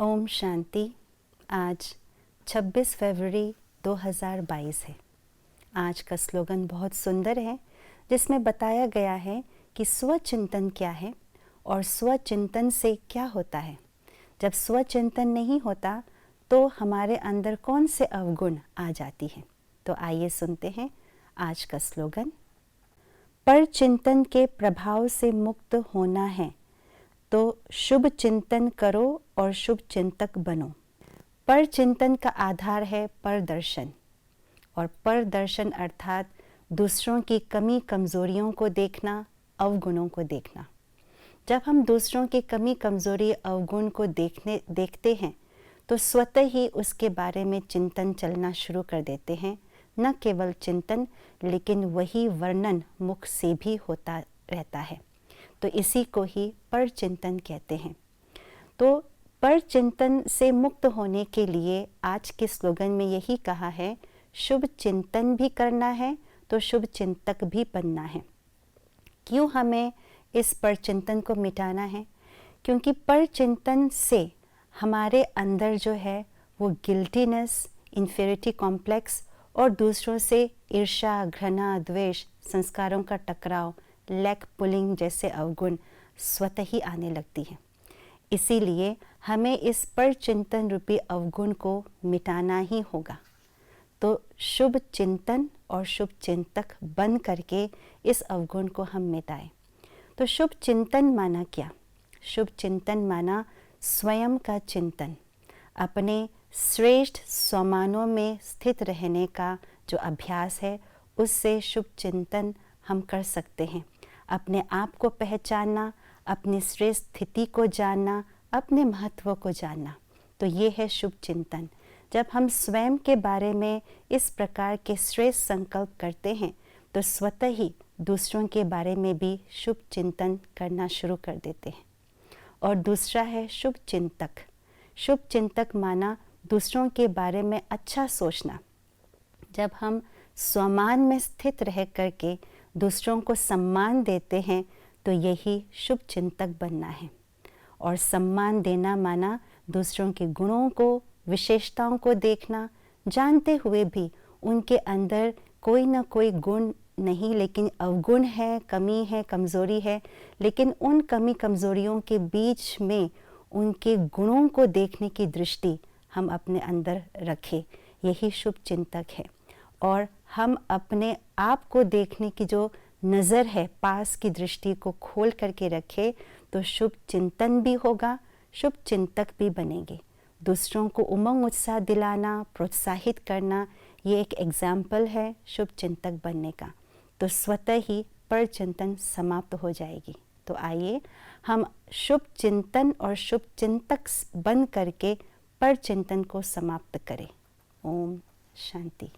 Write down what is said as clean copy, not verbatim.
ओम शांति। आज 26 फरवरी 2022 है। आज का स्लोगन बहुत सुंदर है, जिसमें बताया गया है कि स्वचिंतन क्या है और स्वचिंतन से क्या होता है। जब स्वचिंतन नहीं होता तो हमारे अंदर कौन से अवगुण आ जाती हैं। तो आइए सुनते हैं आज का स्लोगन। पर चिंतन के प्रभाव से मुक्त होना है तो शुभ चिंतन करो और शुभ चिंतक बनो। पर चिंतन का आधार है परदर्शन, और परदर्शन अर्थात दूसरों की कमी कमज़ोरियों को देखना, अवगुणों को देखना। जब हम दूसरों की कमी कमज़ोरी अवगुण को देखते हैं तो स्वतः ही उसके बारे में चिंतन चलना शुरू कर देते हैं। न केवल चिंतन, लेकिन वही वर्णन मुख से भी होता रहता है। तो इसी को ही परचिंतन कहते हैं। तो परचिंतन से मुक्त होने के लिए आज के स्लोगन में यही कहा है, शुभ चिंतन भी करना है तो शुभ चिंतक भी बनना है। क्यों हमें इस परचिंतन को मिटाना है? क्योंकि परचिंतन से हमारे अंदर जो है वो गिल्टीनेस, इन्फीरियरिटी कॉम्प्लेक्स और दूसरों से ईर्ष्या, घृणा, द्वेष, संस्कारों का टकराव, लैक पुलिंग जैसे अवगुण स्वतः ही आने लगती हैं। इसीलिए हमें इस परचिंतन रूपी अवगुण को मिटाना ही होगा। तो शुभ चिंतन और शुभ चिंतक बन करके इस अवगुण को हम मिटाएं। तो शुभ चिंतन माना क्या? शुभ चिंतन माना स्वयं का चिंतन, अपने श्रेष्ठ स्वमानों में स्थित रहने का जो अभ्यास है, उससे शुभ चिंतन हम कर सकते हैं। अपने आप को पहचानना, अपनी श्रेष्ठ स्थिति को जानना, अपने महत्व को जानना, तो ये है शुभ चिंतन। जब हम स्वयं के बारे में इस प्रकार के श्रेष्ठ संकल्प करते हैं तो स्वतः ही दूसरों के बारे में भी शुभ चिंतन करना शुरू कर देते हैं। और दूसरा है शुभ चिंतक। शुभ चिंतक माना दूसरों के बारे में अच्छा सोचना। जब हम स्वमान में स्थित रह करके दूसरों को सम्मान देते हैं तो यही शुभ चिंतक बनना है। और सम्मान देना माना दूसरों के गुणों को, विशेषताओं को देखना, जानते हुए भी उनके अंदर कोई ना कोई गुण नहीं, लेकिन अवगुण है, कमी है, कमज़ोरी है, लेकिन उन कमी कमज़ोरियों के बीच में उनके गुणों को देखने की दृष्टि हम अपने अंदर रखें, यही शुभ चिंतक है। और हम अपने आप को देखने की जो नज़र है, पास की दृष्टि को खोल करके रखें, तो शुभ चिंतन भी होगा, शुभ चिंतक भी बनेंगे। दूसरों को उमंग उत्साह दिलाना, प्रोत्साहित करना, ये एक एग्जाम्पल है शुभ चिंतक बनने का। तो स्वतः ही परचिंतन समाप्त हो जाएगी। तो आइए हम शुभ चिंतन और शुभ चिंतक बन करके परचिंतन को समाप्त करें। ओम शांति।